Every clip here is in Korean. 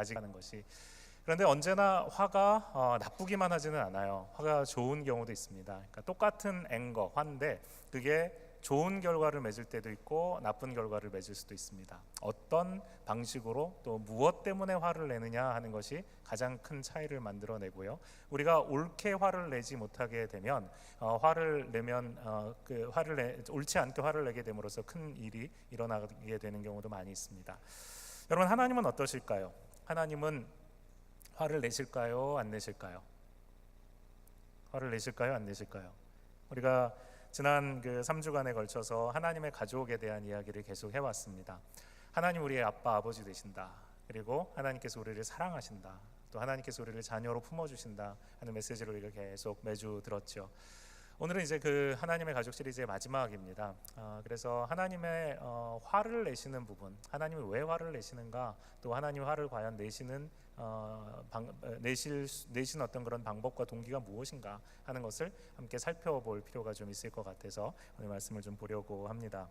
가져가는 것이. 그런데 언제나 화가 나쁘기만 하지는 않아요. 화가 좋은 경우도 있습니다. 그러니까 똑같은 앵거, 화인데 그게 좋은 결과를 맺을 때도 있고 나쁜 결과를 맺을 수도 있습니다. 어떤 방식으로 또 무엇 때문에 화를 내느냐 하는 것이 가장 큰 차이를 만들어내고요. 우리가 옳게 화를 내지 못하게 되면 화를 내면 옳지 않게 화를 내게 됨으로써 큰 일이 일어나게 되는 경우도 많이 있습니다. 여러분, 하나님은 어떠실까요? 하나님은 화를 내실까요? 안 내실까요? 화를 내실까요? 안 내실까요? 우리가 지난 3주간에 걸쳐서 하나님의 가족에 대한 이야기를 계속 해왔습니다. 하나님 우리의 아빠, 아버지 되신다. 그리고 하나님께서 우리를 사랑하신다. 또 하나님께서 우리를 자녀로 품어주신다 하는 메시지를 우리가 계속 매주 들었죠. 오늘은 이제 그 하나님의 가족 시리즈의 마지막입니다. 그래서 하나님의 화를 내시는 부분, 하나님이 왜 화를 내시는가, 또 하나님 화를 과연 내시는 내신 어떤 그런 방법과 동기가 무엇인가 하는 것을 함께 살펴볼 필요가 좀 있을 것 같아서 오늘 말씀을 좀 보려고 합니다.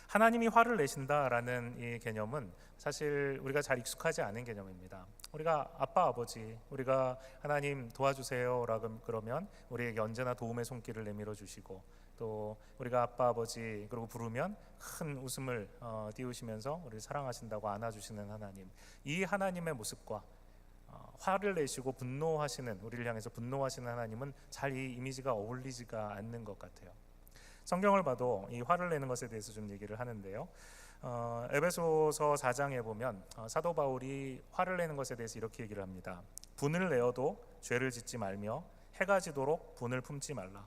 하나님이 화를 내신다라는 이 개념은 사실 우리가 잘 익숙하지 않은 개념입니다. 우리가 아빠, 아버지, 우리가 하나님 도와주세요라고 그러면 우리에게 언제나 도움의 손길을 내밀어 주시고, 또 우리가 아빠, 아버지 그러고 부르면 큰 웃음을 띄우시면서 우리를 사랑하신다고 안아주시는 하나님, 이 하나님의 모습과 화를 내시고 분노하시는, 우리를 향해서 분노하시는 하나님은 잘 이 이미지가 어울리지가 않는 것 같아요. 성경을 봐도 이 화를 내는 것에 대해서 좀 얘기를 하는데요. 에베소서 4장에 보면 사도 바울이 화를 내는 것에 대해서 이렇게 얘기를 합니다. 분을 내어도 죄를 짓지 말며 해가 지도록 분을 품지 말라.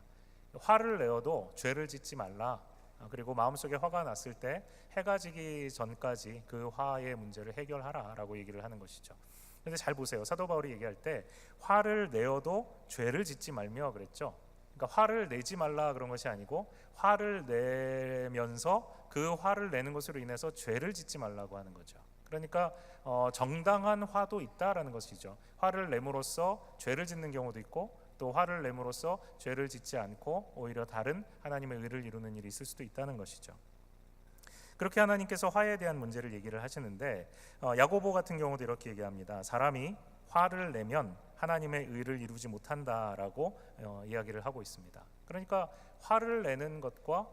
화를 내어도 죄를 짓지 말라. 그리고 마음속에 화가 났을 때 해가 지기 전까지 그 화의 문제를 해결하라라고 얘기를 하는 것이죠. 그런데 잘 보세요. 사도 바울이 얘기할 때 화를 내어도 죄를 짓지 말며 그랬죠. 그러니까 화를 내지 말라 그런 것이 아니고 화를 내면서 그 화를 내는 것으로 인해서 죄를 짓지 말라고 하는 거죠. 그러니까 정당한 화도 있다라는 것이죠. 화를 내므로써 죄를 짓는 경우도 있고, 또 화를 내므로써 죄를 짓지 않고 오히려 다른 하나님의 의를 이루는 일이 있을 수도 있다는 것이죠. 그렇게 하나님께서 화에 대한 문제를 얘기를 하시는데 야고보 같은 경우도 이렇게 얘기합니다. 사람이 화를 내면 하나님의 의를 이루지 못한다라고 이야기를 하고 있습니다. 그러니까 화를 내는 것과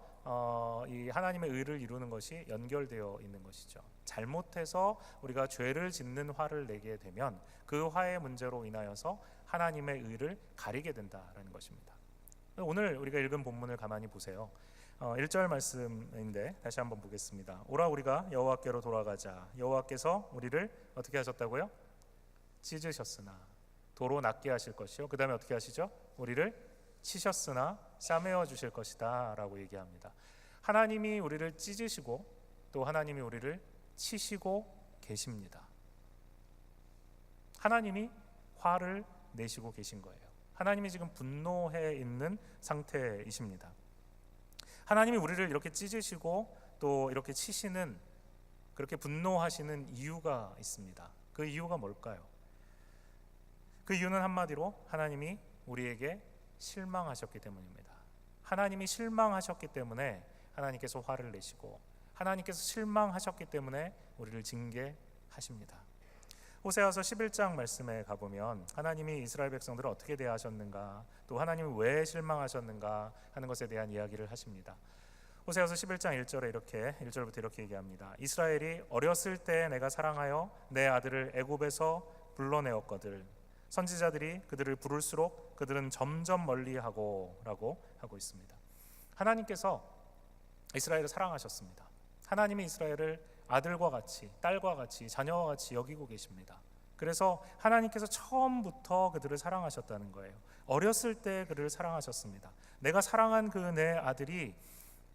이 하나님의 의를 이루는 것이 연결되어 있는 것이죠. 잘못해서 우리가 죄를 짓는 화를 내게 되면 그 화의 문제로 인하여서 하나님의 의를 가리게 된다라는 것입니다. 오늘 우리가 읽은 본문을 가만히 보세요. 1절 말씀인데 다시 한번 보겠습니다. 오라 우리가 여호와께로 돌아가자. 여호와께서 우리를 어떻게 하셨다고요? 찢으셨으나 도로 낫게 하실 것이요. 그 다음에 어떻게 하시죠? 우리를 치셨으나 싸매어 주실 것이다 라고 얘기합니다. 하나님이 우리를 찢으시고 또 하나님이 우리를 치시고 계십니다. 하나님이 화를 내시고 계신 거예요. 하나님이 지금 분노해 있는 상태이십니다. 하나님이 우리를 이렇게 찢으시고 또 이렇게 치시는, 그렇게 분노하시는 이유가 있습니다. 그 이유가 뭘까요? 그 이유는 한마디로 하나님이 우리에게 실망하셨기 때문입니다. 하나님이 실망하셨기 때문에 하나님께서 화를 내시고, 하나님께서 실망하셨기 때문에 우리를 징계하십니다. 호세아서 11장 말씀에 가보면 하나님이 이스라엘 백성들을 어떻게 대하셨는가, 또 하나님이 왜 실망하셨는가 하는 것에 대한 이야기를 하십니다. 호세아서 11장 1절부터 이렇게 얘기합니다. 이스라엘이 어렸을 때 내가 사랑하여 내 아들을 애굽에서 불러내었거늘 선지자들이 그들을 부를수록 그들은 점점 멀리하고 라고 하고 있습니다. 하나님께서 이스라엘을 사랑하셨습니다. 하나님이 이스라엘을 아들과 같이, 딸과 같이, 자녀와 같이 여기고 계십니다. 그래서 하나님께서 처음부터 그들을 사랑하셨다는 거예요. 어렸을 때 그들을 사랑하셨습니다. 내가 사랑한 그 내 아들이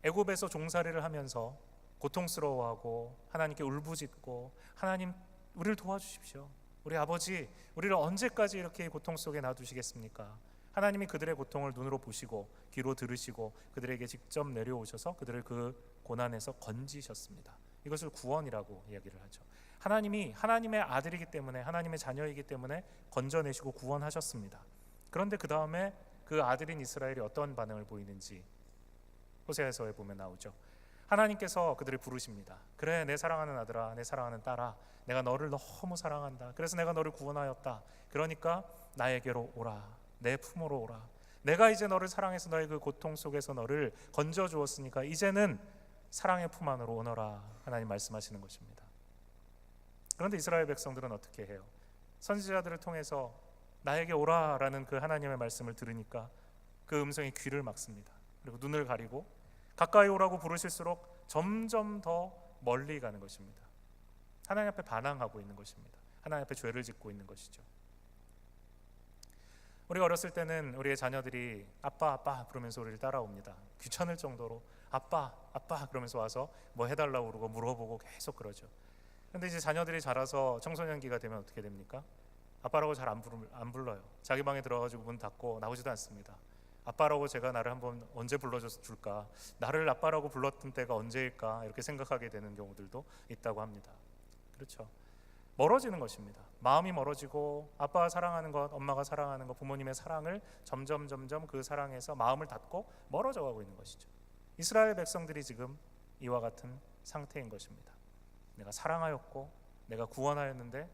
애굽에서 종살이를 하면서 고통스러워하고 하나님께 울부짖고, 하나님 우리를 도와주십시오. 우리 아버지, 우리를 언제까지 이렇게 고통 속에 놔두시겠습니까? 하나님이 그들의 고통을 눈으로 보시고 귀로 들으시고 그들에게 직접 내려오셔서 그들을 그 고난에서 건지셨습니다. 이것을 구원이라고 이야기를 하죠. 하나님이 하나님의 아들이기 때문에, 하나님의 자녀이기 때문에 건져내시고 구원하셨습니다. 그런데 그 다음에 그 아들인 이스라엘이 어떤 반응을 보이는지 호세아서에 보면 나오죠. 하나님께서 그들을 부르십니다. 그래, 내 사랑하는 아들아, 내 사랑하는 딸아, 내가 너를 너무 사랑한다. 그래서 내가 너를 구원하였다. 그러니까 나에게로 오라. 내 품으로 오라. 내가 이제 너를 사랑해서 너의 그 고통 속에서 너를 건져 주었으니까 이제는 사랑의 품 안으로 오너라. 하나님 말씀하시는 것입니다. 그런데 이스라엘 백성들은 어떻게 해요? 선지자들을 통해서 나에게 오라라는 그 하나님의 말씀을 들으니까 그 음성이 귀를 막습니다. 그리고 눈을 가리고 가까이 오라고 부르실수록 점점 더 멀리 가는 것입니다. 하나님 앞에 반항하고 있는 것입니다. 하나님 앞에 죄를 짓고 있는 것이죠. 우리가 어렸을 때는 우리의 자녀들이 아빠 아빠 부르면서 우리를 따라옵니다. 귀찮을 정도로 아빠 아빠 그러면서 와서 뭐 해달라고 그러고 물어보고 계속 그러죠. 그런데 이제 자녀들이 자라서 청소년기가 되면 어떻게 됩니까? 아빠라고 잘 안 불러요. 자기 방에 들어가지고 문 닫고 나오지도 않습니다. 아빠라고 제가 나를 한번 언제 불러줘서 줄까? 나를 아빠라고 불렀던 때가 언제일까? 이렇게 생각하게 되는 경우들도 있다고 합니다. 그렇죠. 멀어지는 것입니다. 마음이 멀어지고 아빠가 사랑하는 것, 엄마가 사랑하는 것, 부모님의 사랑을 점점 그 사랑에서 마음을 닫고 멀어져 가고 있는 것이죠. 이스라엘 백성들이 지금 이와 같은 상태인 것입니다. 내가 사랑하였고 내가 구원하였는데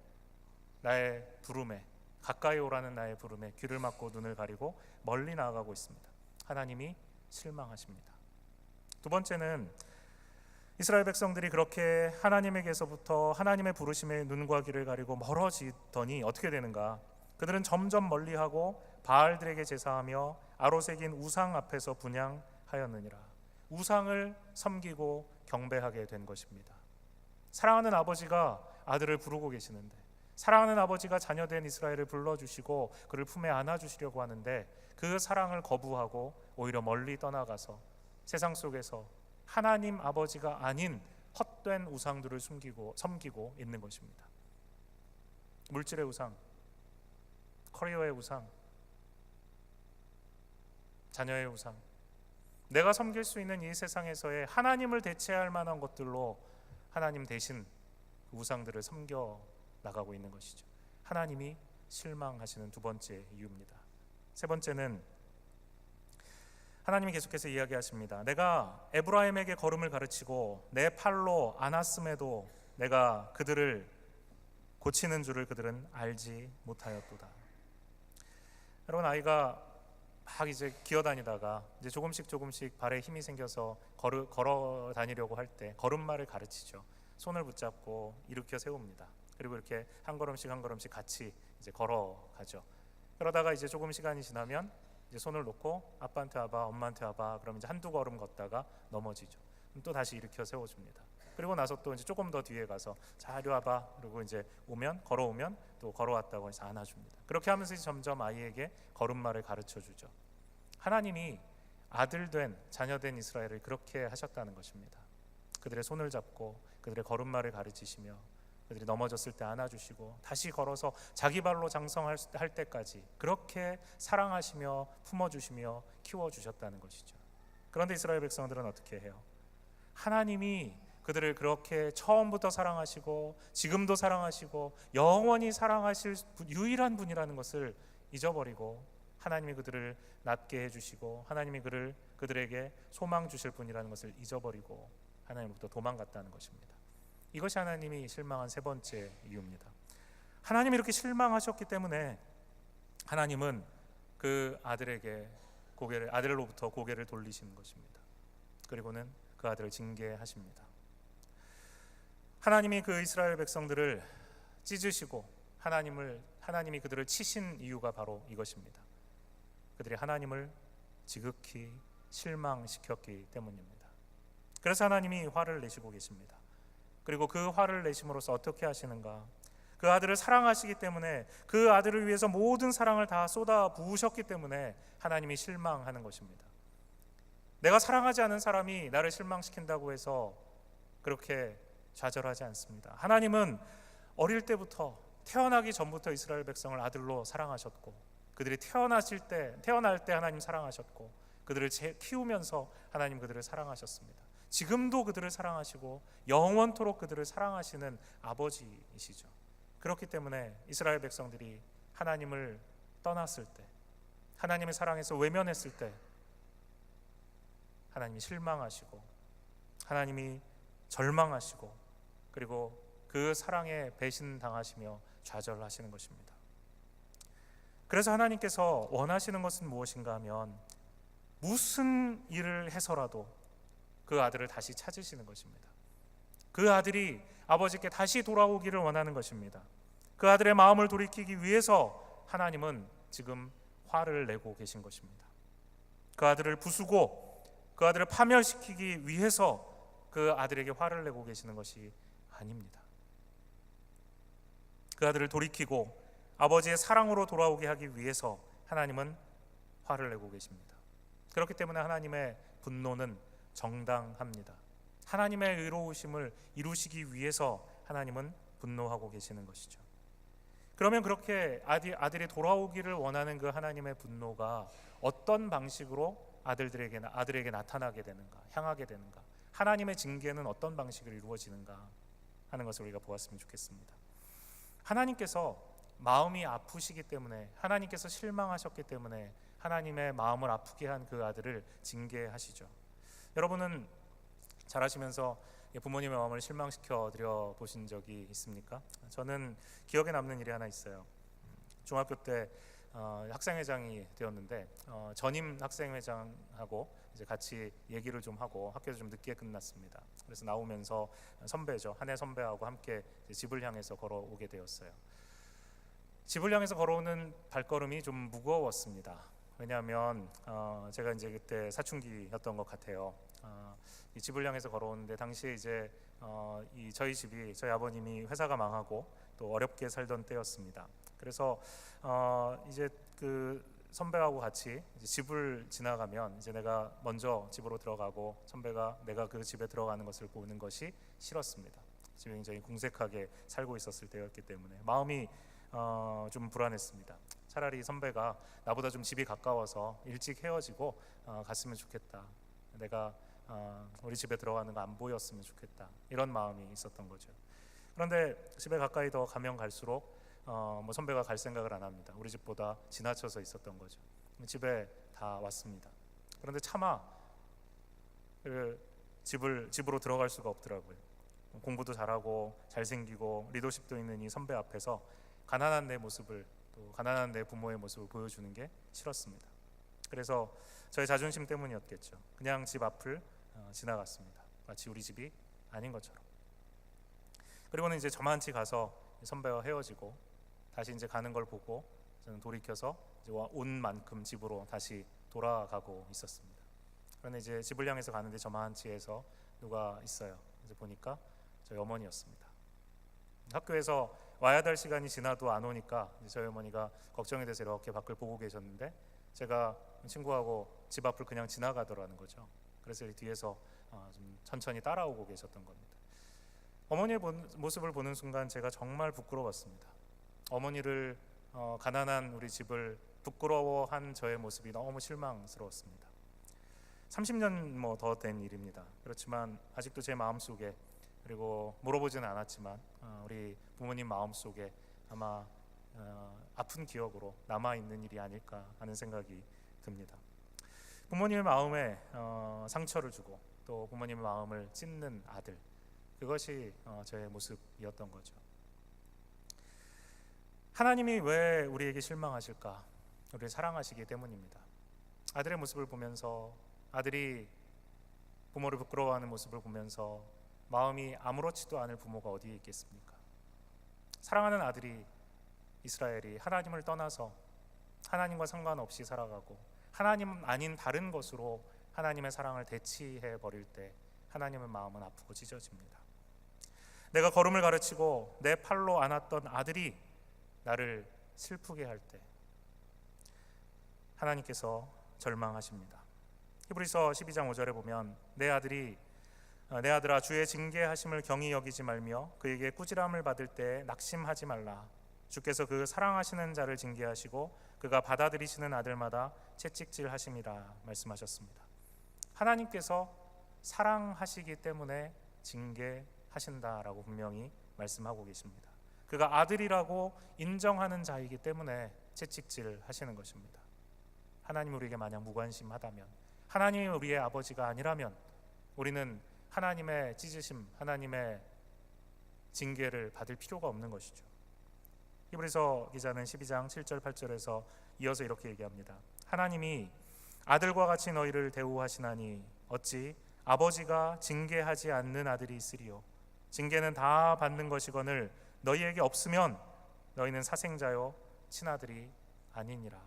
나의 부름에, 가까이 오라는 나의 부름에 귀를 막고 눈을 가리고 멀리 나아가고 있습니다. 하나님이 실망하십니다. 두 번째는 이스라엘 백성들이 그렇게 하나님에게서부터 하나님의 부르심에 눈과 귀를 가리고 멀어지더니 어떻게 되는가? 그들은 점점 멀리하고 바알들에게 제사하며 아로새긴 우상 앞에서 분향하였느니라. 우상을 섬기고 경배하게 된 것입니다. 사랑하는 아버지가 아들을 부르고 계시는데, 사랑하는 아버지가 자녀된 이스라엘을 불러주시고 그를 품에 안아주시려고 하는데 그 사랑을 거부하고 오히려 멀리 떠나가서 세상 속에서 하나님 아버지가 아닌 헛된 우상들을 섬기고 있는 것입니다. 물질의 우상, 커리어의 우상, 자녀의 우상, 내가 섬길 수 있는 이 세상에서의 하나님을 대체할 만한 것들로 하나님 대신 우상들을 섬겨 나가고 있는 것이죠. 하나님이 실망하시는 두 번째 이유입니다. 세 번째는 하나님이 계속해서 이야기하십니다. 내가 에브라임에게 걸음을 가르치고 내 팔로 안았음에도 내가 그들을 고치는 줄을 그들은 알지 못하였도다. 여러분, 아이가 막 이제 기어다니다가 이제 조금씩 발에 힘이 생겨서 걸어 다니려고 할 때 걸음마를 가르치죠. 손을 붙잡고 일으켜 세웁니다. 그리고 이렇게 한 걸음씩 같이 이제 걸어가죠. 그러다가 이제 조금 시간이 지나면 이제 손을 놓고 아빠한테 와봐, 엄마한테 와봐. 그러면 이제 한두 걸음 걷다가 넘어지죠. 그럼 또 다시 일으켜 세워줍니다. 그리고 나서 또 이제 조금 더 뒤에 가서 자, 이리 와봐. 그리고 이제 걸어오면 또 걸어왔다고 해서 안아줍니다. 그렇게 하면서 점점 아이에게 걸음마를 가르쳐 주죠. 하나님이 아들된 자녀된 이스라엘을 그렇게 하셨다는 것입니다. 그들의 손을 잡고 그들의 걸음마를 가르치시며 그들이 넘어졌을 때 안아주시고 다시 걸어서 자기 발로 장성할 때까지 그렇게 사랑하시며 품어주시며 키워주셨다는 것이죠. 그런데 이스라엘 백성들은 어떻게 해요? 하나님이 그들을 그렇게 처음부터 사랑하시고 지금도 사랑하시고 영원히 사랑하실 유일한 분이라는 것을 잊어버리고 하나님이 그들을 낫게 해주시고 하나님이 그들에게 소망 주실 분이라는 것을 잊어버리고 하나님부터 도망갔다는 것입니다. 이것이 하나님이 실망한 세 번째 이유입니다. 하나님이 이렇게 실망하셨기 때문에 하나님은 그 아들로부터 고개를 돌리시는 것입니다. 그리고는 그 아들을 징계하십니다. 하나님이 그 이스라엘 백성들을 찢으시고 하나님이 그들을 치신 이유가 바로 이것입니다. 그들이 하나님을 지극히 실망시켰기 때문입니다. 그래서 하나님이 화를 내시고 계십니다. 그리고 그 화를 내심으로써 어떻게 하시는가? 그 아들을 사랑하시기 때문에 그 아들을 위해서 모든 사랑을 다 쏟아 부으셨기 때문에 하나님이 실망하는 것입니다. 내가 사랑하지 않은 사람이 나를 실망시킨다고 해서 그렇게 좌절하지 않습니다. 하나님은 어릴 때부터 태어나기 전부터 이스라엘 백성을 아들로 사랑하셨고 그들이 태어날 때 하나님 사랑하셨고 그들을 키우면서 하나님 그들을 사랑하셨습니다. 지금도 그들을 사랑하시고 영원토록 그들을 사랑하시는 아버지이시죠. 그렇기 때문에 이스라엘 백성들이 하나님을 떠났을 때, 하나님의 사랑에서 외면했을 때 하나님이 실망하시고 하나님이 절망하시고 그리고 그 사랑에 배신당하시며 좌절하시는 것입니다. 그래서 하나님께서 원하시는 것은 무엇인가 하면 무슨 일을 해서라도 그 아들을 다시 찾으시는 것입니다. 그 아들이 아버지께 다시 돌아오기를 원하는 것입니다. 그 아들의 마음을 돌이키기 위해서 하나님은 지금 화를 내고 계신 것입니다. 그 아들을 부수고 그 아들을 파멸시키기 위해서 그 아들에게 화를 내고 계시는 것이 아닙니다. 그 아들을 돌이키고 아버지의 사랑으로 돌아오게 하기 위해서 하나님은 화를 내고 계십니다. 그렇기 때문에 하나님의 분노는 정당합니다. 하나님의 의로우심을 이루시기 위해서 하나님은 분노하고 계시는 것이죠. 그러면 그렇게 아들이 돌아오기를 원하는 그 하나님의 분노가 어떤 방식으로 아들에게 나타나게 되는가, 향하게 되는가, 하나님의 징계는 어떤 방식으로 이루어지는가 하는 것을 우리가 보았으면 좋겠습니다. 하나님께서 마음이 아프시기 때문에, 하나님께서 실망하셨기 때문에 하나님의 마음을 아프게 한 그 아들을 징계하시죠. 여러분은 자라시면서 부모님의 마음을 실망시켜 드려 보신 적이 있습니까? 저는 기억에 남는 일이 하나 있어요. 중학교 때 학생회장이 되었는데 전임 학생회장하고 이제 같이 얘기를 좀 하고 학교에서 좀 늦게 끝났습니다. 그래서 나오면서 선배죠, 한해 선배하고 함께 집을 향해서 걸어오게 되었어요. 집을 향해서 걸어오는 발걸음이 좀 무거웠습니다. 왜냐하면 제가 이제 그때 사춘기였던 것 같아요. 이 집을 향해서 걸어오는데 당시에 이제 저희 집이, 저희 아버님이 회사가 망하고 또 어렵게 살던 때였습니다. 그래서 이제 그 선배하고 같이 이제 집을 지나가면 이제 내가 먼저 집으로 들어가고 선배가 내가 그 집에 들어가는 것을 보는 것이 싫었습니다. 집에 굉장히 궁색하게 살고 있었을 때였기 때문에 마음이 좀 불안했습니다. 차라리 선배가 나보다 좀 집이 가까워서 일찍 헤어지고 갔으면 좋겠다. 내가 우리 집에 들어가는 거 안 보였으면 좋겠다. 이런 마음이 있었던 거죠. 그런데 집에 가까이 더 가면 갈수록 뭐 선배가 갈 생각을 안 합니다. 우리 집보다 지나쳐서 있었던 거죠. 집에 다 왔습니다. 그런데 차마 그 집으로 들어갈 수가 없더라고요. 공부도 잘하고 잘생기고 리더십도 있는 이 선배 앞에서 가난한 내 모습을, 또 가난한 내 부모의 모습을 보여주는 게 싫었습니다. 그래서 저의 자존심 때문이었겠죠. 그냥 집 앞을 지나갔습니다. 마치 우리 집이 아닌 것처럼. 그리고는 이제 저만치 가서 선배와 헤어지고 다시 이제 가는 걸 보고 저는 돌이켜서 이제 온 만큼 집으로 다시 돌아가고 있었습니다. 그런데 이제 집을 향해서 가는데 저만치에서 누가 있어요. 이제 보니까 저희 어머니였습니다. 학교에서 와야 될 시간이 지나도 안 오니까 저희 어머니가 걱정이 돼서 이렇게 밖을 보고 계셨는데 제가 친구하고 집 앞을 그냥 지나가더라는 거죠. 그래서 뒤에서 좀 천천히 따라오고 계셨던 겁니다. 어머니의 모습을 보는 순간 제가 정말 부끄러웠습니다. 어머니를 가난한 우리 집을 부끄러워한 저의 모습이 너무 실망스러웠습니다. 30년 뭐 더 된 일입니다. 그렇지만 아직도 제 마음속에, 그리고 물어보지는 않았지만 우리 부모님 마음속에 아마 아픈 기억으로 남아있는 일이 아닐까 하는 생각이 듭니다. 부모님의 마음에 상처를 주고 또 부모님의 마음을 찢는 아들, 그것이 저의 모습이었던 거죠. 하나님이 왜 우리에게 실망하실까? 우리를 사랑하시기 때문입니다. 아들의 모습을 보면서, 아들이 부모를 부끄러워하는 모습을 보면서 마음이 아무렇지도 않을 부모가 어디에 있겠습니까? 사랑하는 아들이, 이스라엘이 하나님을 떠나서 하나님과 상관없이 살아가고 하나님 아닌 다른 것으로 하나님의 사랑을 대치해 버릴 때 하나님의 마음은 아프고 찢어집니다. 내가 걸음을 가르치고 내 팔로 안았던 아들이 나를 슬프게 할 때 하나님께서 절망하십니다. 히브리서 12장 5절에 보면 내 아들아 주의 징계하심을 경히 여기지 말며 그에게 꾸지람을 받을 때 낙심하지 말라. 주께서 그 사랑하시는 자를 징계하시고 그가 받아들이시는 아들마다 채찍질하심이라 말씀하셨습니다. 하나님께서 사랑하시기 때문에 징계하신다라고 분명히 말씀하고 계십니다. 그가 아들이라고 인정하는 자이기 때문에 채찍질하시는 것입니다. 하나님 우리에게 만약 무관심하다면, 하나님이 우리의 아버지가 아니라면 우리는 하나님의 찢으심, 하나님의 징계를 받을 필요가 없는 것이죠. 히브리서 기자는 12장 7절 8절에서 이어서 이렇게 얘기합니다. 하나님이 아들과 같이 너희를 대우하시나니 어찌 아버지가 징계하지 않는 아들이 있으리요. 징계는 다 받는 것이거늘 너희에게 없으면 너희는 사생자요 친아들이 아니니라.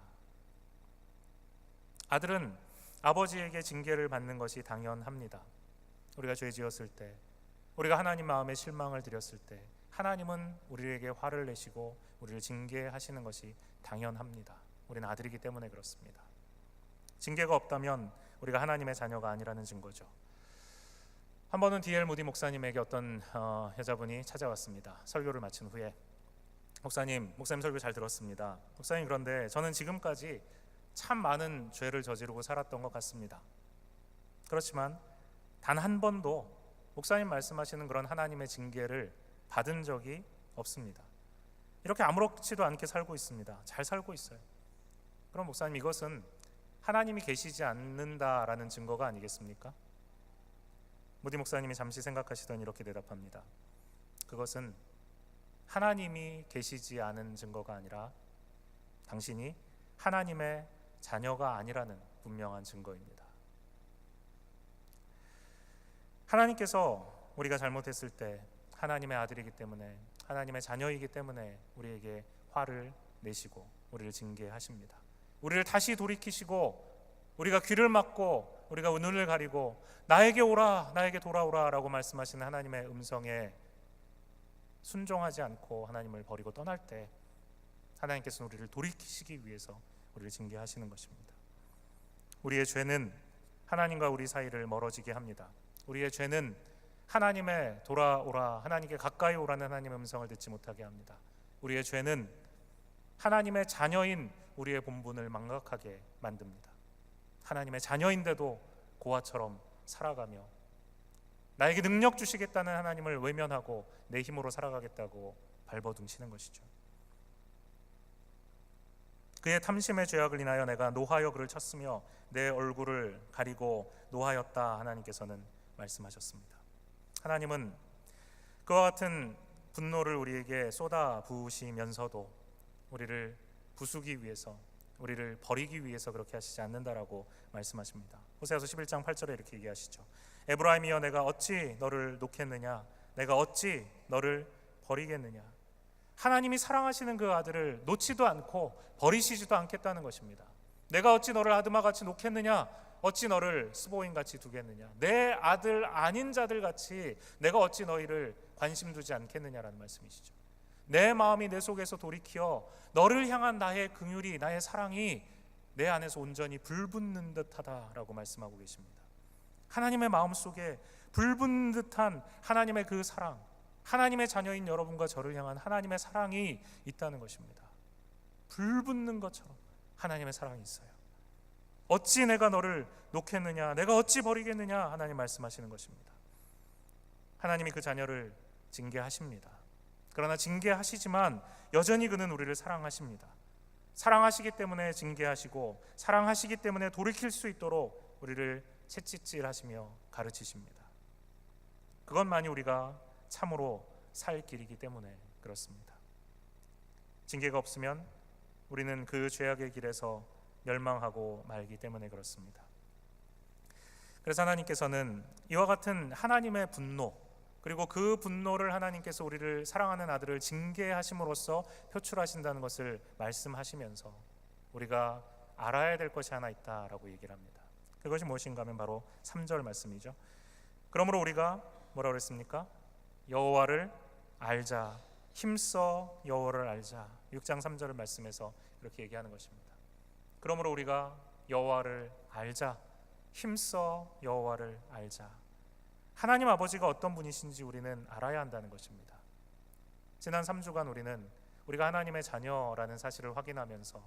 아들은 아버지에게 징계를 받는 것이 당연합니다. 우리가 죄 지었을 때, 우리가 하나님 마음에 실망을 드렸을 때 하나님은 우리에게 화를 내시고 우리를 징계하시는 것이 당연합니다. 우리는 아들이기 때문에 그렇습니다. 징계가 없다면 우리가 하나님의 자녀가 아니라는 증거죠. 한 번은 D.L. 무디 목사님에게 어떤 여자분이 찾아왔습니다. 설교를 마친 후에 목사님 설교 잘 들었습니다. 목사님, 그런데 저는 지금까지 참 많은 죄를 저지르고 살았던 것 같습니다. 그렇지만 단 한 번도 목사님 말씀하시는 그런 하나님의 징계를 받은 적이 없습니다. 이렇게 아무렇지도 않게 살고 있습니다. 잘 살고 있어요. 그럼 목사님, 이것은 하나님이 계시지 않는다라는 증거가 아니겠습니까? 무디 목사님이 잠시 생각하시더니 이렇게 대답합니다. 그것은 하나님이 계시지 않은 증거가 아니라 당신이 하나님의 자녀가 아니라는 분명한 증거입니다. 하나님께서 우리가 잘못했을 때 하나님의 아들이기 때문에, 하나님의 자녀이기 때문에 우리에게 화를 내시고 우리를 징계하십니다. 우리를 다시 돌이키시고 우리가 귀를 막고 우리가 눈을 가리고 나에게 오라, 나에게 돌아오라 라고 말씀하시는 하나님의 음성에 순종하지 않고 하나님을 버리고 떠날 때 하나님께서는 우리를 돌이키시기 위해서 우리를 징계하시는 것입니다. 우리의 죄는 하나님과 우리 사이를 멀어지게 합니다. 우리의 죄는 하나님의 돌아오라, 하나님께 가까이 오라는 하나님의 음성을 듣지 못하게 합니다. 우리의 죄는 하나님의 자녀인 우리의 본분을 망각하게 만듭니다. 하나님의 자녀인데도 고아처럼 살아가며 나에게 능력 주시겠다는 하나님을 외면하고 내 힘으로 살아가겠다고 발버둥치는 것이죠. 그의 탐심의 죄악을 인하여 내가 노하여 그를 쳤으며 내 얼굴을 가리고 노하였다, 하나님께서는 말씀하셨습니다. 하나님은 그와 같은 분노를 우리에게 쏟아 부으시면서도 우리를 부수기 위해서, 우리를 버리기 위해서 그렇게 하시지 않는다라고 말씀하십니다. 호세아서 11장 8절에 이렇게 얘기하시죠. 에브라임이여, 내가 어찌 너를 놓겠느냐, 내가 어찌 너를 버리겠느냐. 하나님이 사랑하시는 그 아들을 놓지도 않고 버리시지도 않겠다는 것입니다. 내가 어찌 너를 아드마같이 놓겠느냐, 어찌 너를 스보임같이 두겠느냐. 내 아들 아닌 자들같이 내가 어찌 너희를 관심 두지 않겠느냐라는 말씀이시죠. 내 마음이 내 속에서 돌이켜 너를 향한 나의 긍휼이, 나의 사랑이 내 안에서 온전히 불붙는 듯하다라고 말씀하고 계십니다. 하나님의 마음속에 불붙는 듯한 하나님의 그 사랑, 하나님의 자녀인 여러분과 저를 향한 하나님의 사랑이 있다는 것입니다. 불붙는 것처럼 하나님의 사랑이 있어요. 어찌 내가 너를 놓겠느냐, 내가 어찌 버리겠느냐, 하나님 말씀하시는 것입니다. 하나님이 그 자녀를 징계하십니다. 그러나 징계하시지만 여전히 그는 우리를 사랑하십니다. 사랑하시기 때문에 징계하시고, 사랑하시기 때문에 돌이킬 수 있도록 우리를 채찍질하시며 가르치십니다. 그것만이 우리가 참으로 살 길이기 때문에 그렇습니다. 징계가 없으면 우리는 그 죄악의 길에서 멸망하고 말기 때문에 그렇습니다. 그래서 하나님께서는 이와 같은 하나님의 분노, 그리고 그 분노를 하나님께서 우리를 사랑하는 아들을 징계하심으로써 표출하신다는 것을 말씀하시면서 우리가 알아야 될 것이 하나 있다라고 얘기를 합니다. 그것이 무엇인가 하면 바로 3절 말씀이죠. 그러므로 우리가 뭐라고 그랬습니까? 여호와를 알자, 힘써 여호와를 알자. 6장 3절 말씀에서 이렇게 얘기하는 것입니다. 그러므로 우리가 여호와를 알자, 힘써 여호와를 알자. 하나님 아버지가 어떤 분이신지 우리는 알아야 한다는 것입니다. 지난 3주간 우리는 우리가 하나님의 자녀라는 사실을 확인하면서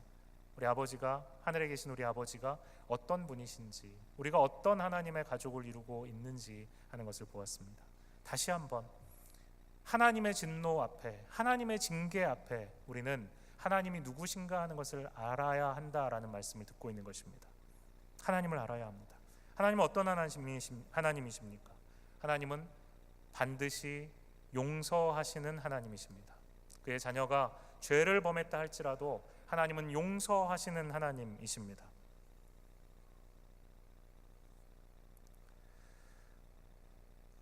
우리 아버지가, 하늘에 계신 우리 아버지가 어떤 분이신지, 우리가 어떤 하나님의 가족을 이루고 있는지 하는 것을 보았습니다. 다시 한번 하나님의 진노 앞에, 하나님의 징계 앞에 우리는 하나님이 누구신가 하는 것을 알아야 한다라는 말씀을 듣고 있는 것입니다. 하나님을 알아야 합니다. 하나님은 어떤 하나님이십니까? 하나님은 반드시 용서하시는 하나님이십니다. 그의 자녀가 죄를 범했다 할지라도 하나님은 용서하시는 하나님이십니다.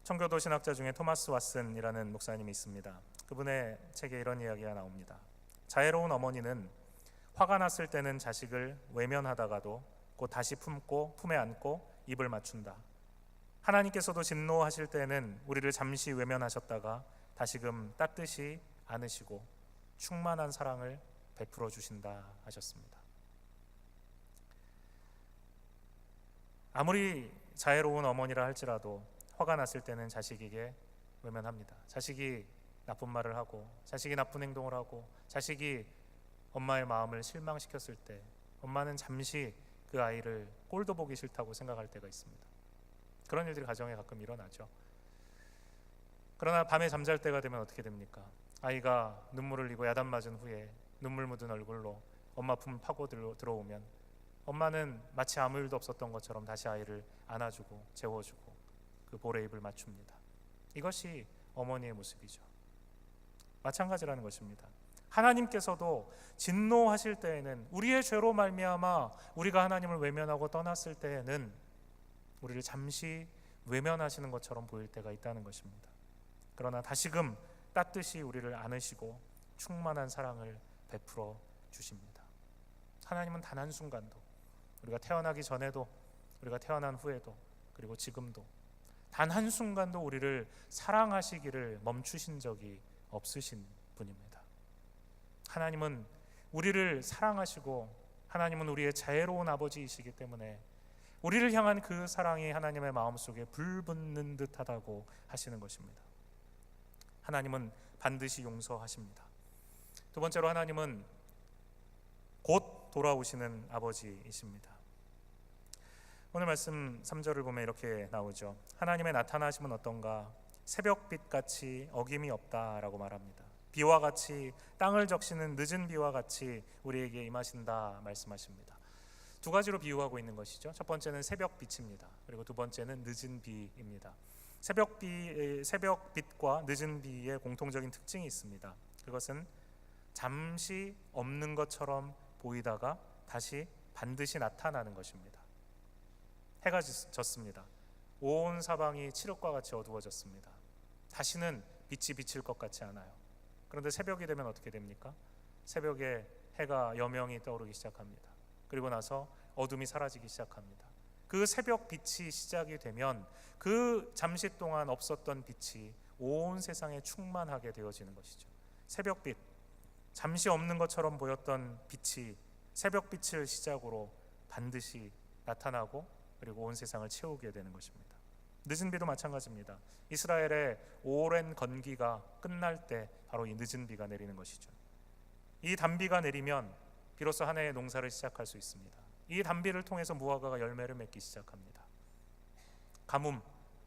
청교도 신학자 중에 토마스 왓슨이라는 목사님이 있습니다. 그분의 책에 이런 이야기가 나옵니다. 자애로운 어머니는 화가 났을 때는 자식을 외면하다가도 곧 다시 품고 품에 안고 입을 맞춘다. 하나님께서도 진노하실 때는 우리를 잠시 외면하셨다가 다시금 따뜻이 안으시고 충만한 사랑을 베풀어 주신다 하셨습니다. 아무리 자애로운 어머니라 할지라도 화가 났을 때는 자식에게 외면합니다. 자식이 나쁜 말을 하고 자식이 나쁜 행동을 하고 자식이 엄마의 마음을 실망시켰을 때 엄마는 잠시 그 아이를 꼴도 보기 싫다고 생각할 때가 있습니다. 그런 일들이 가정에 가끔 일어나죠. 그러나 밤에 잠잘 때가 되면 어떻게 됩니까? 아이가 눈물을 흘리고 야단 맞은 후에 눈물 묻은 얼굴로 엄마 품 파고 들어오면 엄마는 마치 아무 일도 없었던 것처럼 다시 아이를 안아주고 재워주고 그 볼에 입을 맞춥니다. 이것이 어머니의 모습이죠. 마찬가지라는 것입니다. 하나님께서도 진노하실 때에는 우리의 죄로 말미암아 우리가 하나님을 외면하고 떠났을 때에는 우리를 잠시 외면하시는 것처럼 보일 때가 있다는 것입니다. 그러나 다시금 따뜻이 우리를 안으시고 충만한 사랑을 베풀어 주십니다. 하나님은 단 한순간도 우리가 태어나기 전에도 우리가 태어난 후에도 그리고 지금도 단 한순간도 우리를 사랑하시기를 멈추신 적이 없으신 분입니다. 하나님은 우리를 사랑하시고 하나님은 우리의 자애로운 아버지이시기 때문에 우리를 향한 그 사랑이 하나님의 마음속에 불붙는 듯하다고 하시는 것입니다. 하나님은 반드시 용서하십니다. 두 번째로 하나님은 곧 돌아오시는 아버지이십니다. 오늘 말씀 3절을 보면 이렇게 나오죠. 하나님의 나타나심은 어떤가? 새벽빛같이 어김이 없다라고 말합니다. 비와 같이 땅을 적시는 늦은 비와 같이 우리에게 임하신다 말씀하십니다. 두 가지로 비유하고 있는 것이죠. 첫 번째는 새벽빛입니다. 그리고 두 번째는 늦은 비입니다. 새벽빛과 늦은 비의 공통적인 특징이 있습니다. 그것은 잠시 없는 것처럼 보이다가 다시 반드시 나타나는 것입니다. 해가 졌습니다. 온 사방이 칠흑과 같이 어두워졌습니다. 다시는 빛이 비칠 것 같지 않아요. 그런데 새벽이 되면 어떻게 됩니까? 새벽에 해가 여명이 떠오르기 시작합니다. 그리고 나서 어둠이 사라지기 시작합니다. 그 새벽 빛이 시작이 되면 그 잠시 동안 없었던 빛이 온 세상에 충만하게 되어지는 것이죠. 새벽빛, 잠시 없는 것처럼 보였던 빛이 새벽빛을 시작으로 반드시 나타나고 그리고 온 세상을 채우게 되는 것입니다. 늦은 비도 마찬가지입니다. 이스라엘의 오랜 건기가 끝날 때 바로 이 늦은 비가 내리는 것이죠. 이 단비가 내리면 비로소 한 해의 농사를 시작할 수 있습니다. 이 단비를 통해서 무화과가 열매를 맺기 시작합니다. 가뭄,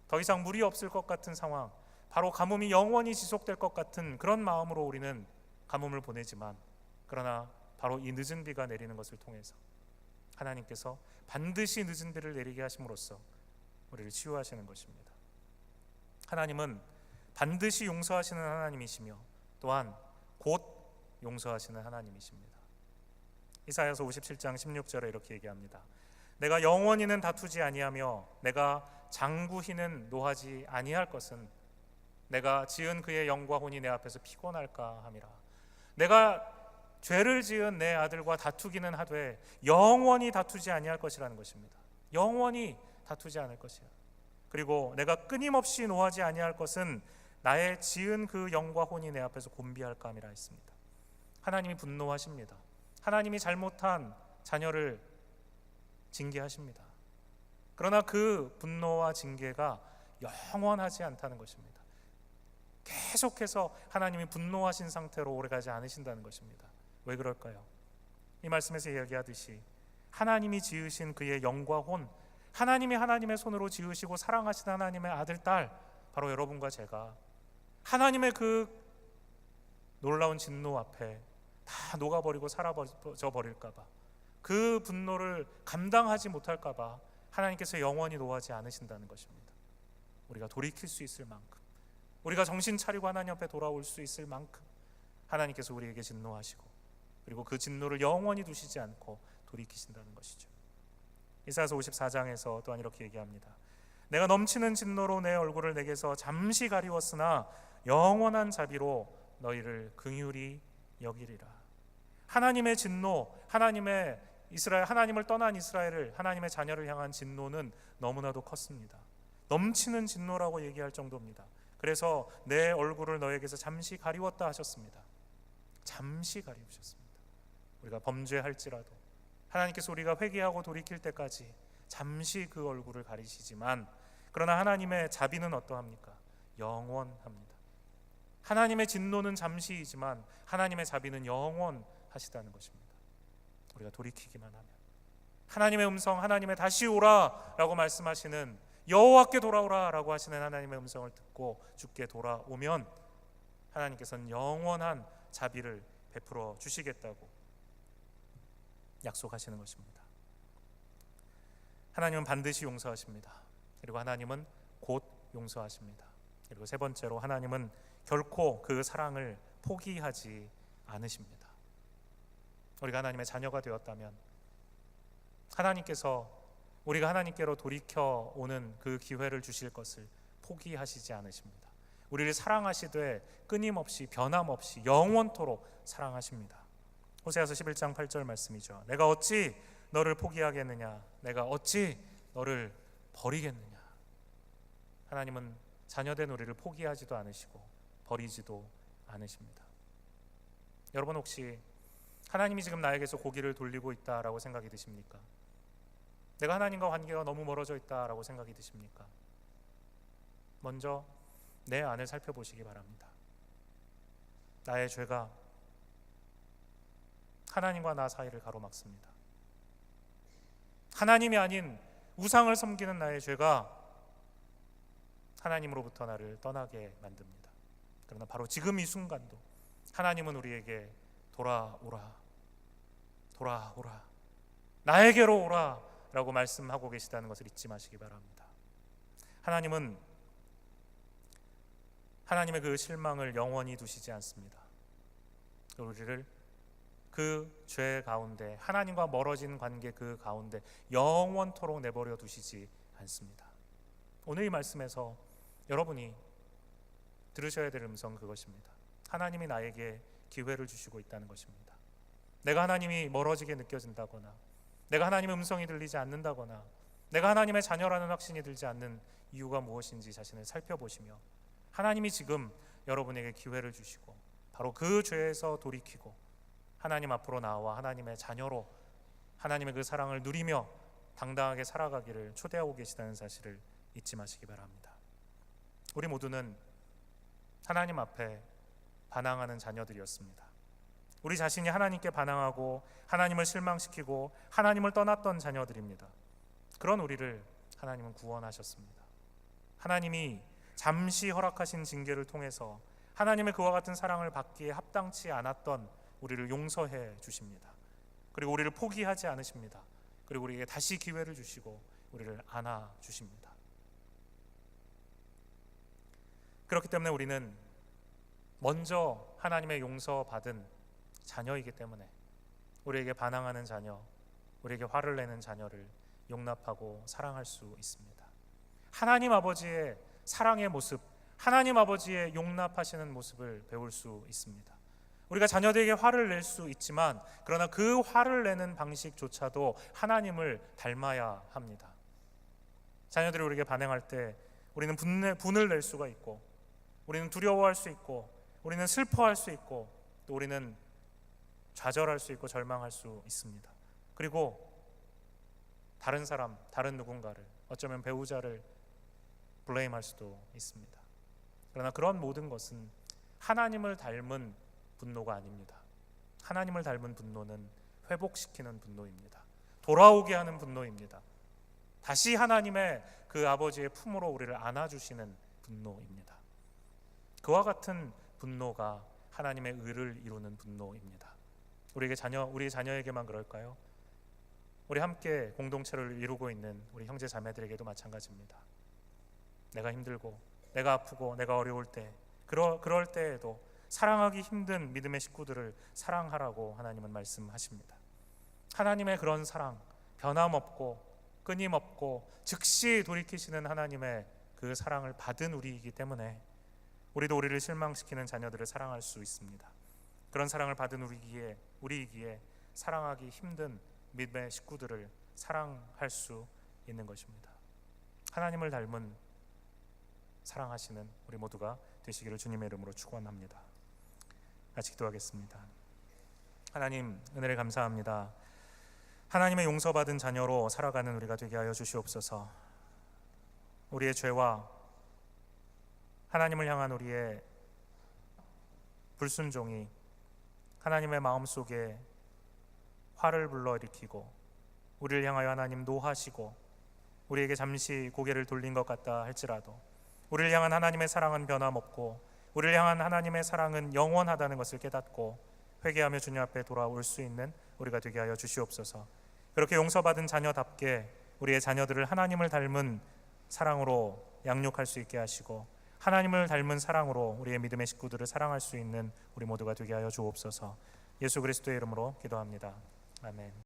더 이상 물이 없을 것 같은 상황, 바로 가뭄이 영원히 지속될 것 같은 그런 마음으로 우리는 가뭄을 보내지만 그러나 바로 이 늦은 비가 내리는 것을 통해서 하나님께서 반드시 늦은 비를 내리게 하심으로써 우리를 치유하시는 것입니다. 하나님은 반드시 용서하시는 하나님이시며 또한 곧 용서하시는 하나님이십니다. 이사야서 57장 16절에 이렇게 얘기합니다. 내가 영원히는 다투지 아니하며 내가 장구히는 노하지 아니할 것은 내가 지은 그의 영과 혼이 내 앞에서 피곤할까 함이라. 내가 죄를 지은 내 아들과 다투기는 하되 영원히 다투지 아니할 것이라는 것입니다. 영원히 다투지 않을 것이야. 그리고 내가 끊임없이 노하지 아니할 것은 나의 지은 그 영과 혼이 내 앞에서 곤비할까 함이라 했습니다. 하나님이 분노하십니다. 하나님이 잘못한 자녀를 징계하십니다. 그러나 그 분노와 징계가 영원하지 않다는 것입니다. 계속해서 하나님이 분노하신 상태로 오래가지 않으신다는 것입니다. 왜 그럴까요? 이 말씀에서 이야기하듯이 하나님이 지으신 그의 영과 혼, 하나님이 하나님의 손으로 지으시고 사랑하신 하나님의 아들, 딸, 바로 여러분과 제가 하나님의 그 놀라운 진노 앞에 다 녹아버리고 사라져 버릴까봐, 그 분노를 감당하지 못할까봐 하나님께서 영원히 노하지 않으신다는 것입니다. 우리가 돌이킬 수 있을 만큼, 우리가 정신 차리고 하나님 앞에 돌아올 수 있을 만큼 하나님께서 우리에게 진노하시고, 그리고 그 진노를 영원히 두시지 않고 돌이키신다는 것이죠. 이사야서 54장에서 또한 이렇게 얘기합니다. 내가 넘치는 진노로 내 얼굴을 내게서 잠시 가리웠으나 영원한 자비로 너희를 긍휼히 여기리라. 하나님의 진노, 하나님을 떠난 이스라엘을, 하나님의 자녀를 향한 진노는 너무나도 컸습니다. 넘치는 진노라고 얘기할 정도입니다. 그래서 내 얼굴을 너에게서 잠시 가리웠다 하셨습니다. 잠시 가리우셨습니다. 우리가 범죄할지라도 하나님께서 우리가 회개하고 돌이킬 때까지 잠시 그 얼굴을 가리시지만, 그러나 하나님의 자비는 어떠합니까? 영원합니다. 하나님의 진노는 잠시이지만 하나님의 자비는 영원하시다는 것입니다. 우리가 돌이키기만 하면, 하나님의 음성, 하나님의 다시 오라 라고 말씀하시는, 여호와께 돌아오라 라고 하시는 하나님의 음성을 듣고 주께 돌아오면 하나님께서는 영원한 자비를 베풀어 주시겠다고 약속하시는 것입니다. 하나님은 반드시 용서하십니다. 그리고 하나님은 곧 용서하십니다. 그리고 세 번째로, 하나님은 결코 그 사랑을 포기하지 않으십니다. 우리가 하나님의 자녀가 되었다면 하나님께서 우리가 하나님께로 돌이켜 오는 그 기회를 주실 것을 포기하시지 않으십니다. 우리를 사랑하시되 끊임없이 변함없이 영원토록 사랑하십니다. 호세아서 11장 8절 말씀이죠. 내가 어찌 너를 포기하겠느냐, 내가 어찌 너를 버리겠느냐. 하나님은 자녀된 우리를 포기하지도 않으시고 버리지도 않으십니다. 여러분, 혹시 하나님이 지금 나에게서 고개를 돌리고 있다라고 생각이 드십니까? 내가 하나님과 관계가 너무 멀어져 있다라고 생각이 드십니까? 먼저 내 안을 살펴보시기 바랍니다. 나의 죄가 하나님과 나 사이를 가로막습니다. 하나님이 아닌 우상을 섬기는 나의 죄가 하나님으로부터 나를 떠나게 만듭니다. 그러나 바로 지금 이 순간도 하나님은 우리에게 돌아오라, 돌아오라, 나에게로 오라 라고 말씀하고 계시다는 것을 잊지 마시기 바랍니다. 하나님은 하나님의 그 실망을 영원히 두시지 않습니다. 우리를 그 죄 가운데, 하나님과 멀어진 관계 그 가운데 영원토록 내버려 두시지 않습니다. 오늘 이 말씀에서 여러분이 들으셔야 될 음성은 그것입니다. 하나님이 나에게 기회를 주시고 있다는 것입니다. 내가 하나님이 멀어지게 느껴진다거나, 내가 하나님의 음성이 들리지 않는다거나, 내가 하나님의 자녀라는 확신이 들지 않는 이유가 무엇인지 자신을 살펴보시며, 하나님이 지금 여러분에게 기회를 주시고 바로 그 죄에서 돌이키고 하나님 앞으로 나와 하나님의 자녀로 하나님의 그 사랑을 누리며 당당하게 살아가기를 초대하고 계시다는 사실을 잊지 마시기 바랍니다. 우리 모두는 하나님 앞에 반항하는 자녀들이었습니다. 우리 자신이 하나님께 반항하고 하나님을 실망시키고 하나님을 떠났던 자녀들입니다. 그런 우리를 하나님은 구원하셨습니다. 하나님이 잠시 허락하신 징계를 통해서 하나님의 그와 같은 사랑을 받기에 합당치 않았던 우리를 용서해 주십니다. 그리고 우리를 포기하지 않으십니다. 그리고 우리에게 다시 기회를 주시고 우리를 안아 주십니다. 그렇기 때문에 우리는 먼저 하나님의 용서받은 자녀이기 때문에 우리에게 반항하는 자녀, 우리에게 화를 내는 자녀를 용납하고 사랑할 수 있습니다. 하나님 아버지의 사랑의 모습, 하나님 아버지의 용납하시는 모습을 배울 수 있습니다. 우리가 자녀들에게 화를 낼 수 있지만, 그러나 그 화를 내는 방식조차도 하나님을 닮아야 합니다. 자녀들이 우리에게 반응할 때 우리는 분을 낼 수가 있고, 우리는 두려워할 수 있고, 우리는 슬퍼할 수 있고, 또 우리는 좌절할 수 있고 절망할 수 있습니다. 그리고 다른 사람, 다른 누군가를, 어쩌면 배우자를 블레임할 수도 있습니다. 그러나 그런 모든 것은 하나님을 닮은 분노가 아닙니다. 하나님을 닮은 분노는 회복시키는 분노입니다. 돌아오게 하는 분노입니다. 다시 하나님의 그 아버지의 품으로 우리를 안아주시는 분노입니다. 그와 같은 분노가 하나님의 의를 이루는 분노입니다. 우리 자녀에게만 그럴까요? 우리 함께 공동체를 이루고 있는 우리 형제 자매들에게도 마찬가지입니다. 내가 힘들고 내가 아프고 내가 어려울 때 그럴 때에도 사랑하기 힘든 믿음의 식구들을 사랑하라고 하나님은 말씀하십니다. 하나님의 그런 사랑, 변함없고 끊임없고 즉시 돌이키시는 하나님의 그 사랑을 받은 우리이기 때문에 우리도 우리를 실망시키는 자녀들을 사랑할 수 있습니다. 그런 사랑을 받은 우리이기에 사랑하기 힘든 믿음의 식구들을 사랑할 수 있는 것입니다. 하나님을 닮은 사랑하시는 우리 모두가 되시기를 주님의 이름으로 축원합니다. 같이 기도하겠습니다. 하나님, 은혜를 감사합니다. 하나님의 용서받은 자녀로 살아가는 우리가 되게 하여 주시옵소서. 우리의 죄와 하나님을 향한 우리의 불순종이 하나님의 마음속에 화를 불러일으키고 우리를 향하여 하나님 노하시고 우리에게 잠시 고개를 돌린 것 같다 할지라도 우리를 향한 하나님의 사랑은 변함없고 우리를 향한 하나님의 사랑은 영원하다는 것을 깨닫고 회개하며 주님 앞에 돌아올 수 있는 우리가 되게 하여 주시옵소서. 그렇게 용서받은 자녀답게 우리의 자녀들을 하나님을 닮은 사랑으로 양육할 수 있게 하시고 하나님을 닮은 사랑으로 우리의 믿음의 식구들을 사랑할 수 있는 우리 모두가 되게 하여 주옵소서. 예수 그리스도의 이름으로 기도합니다. 아멘.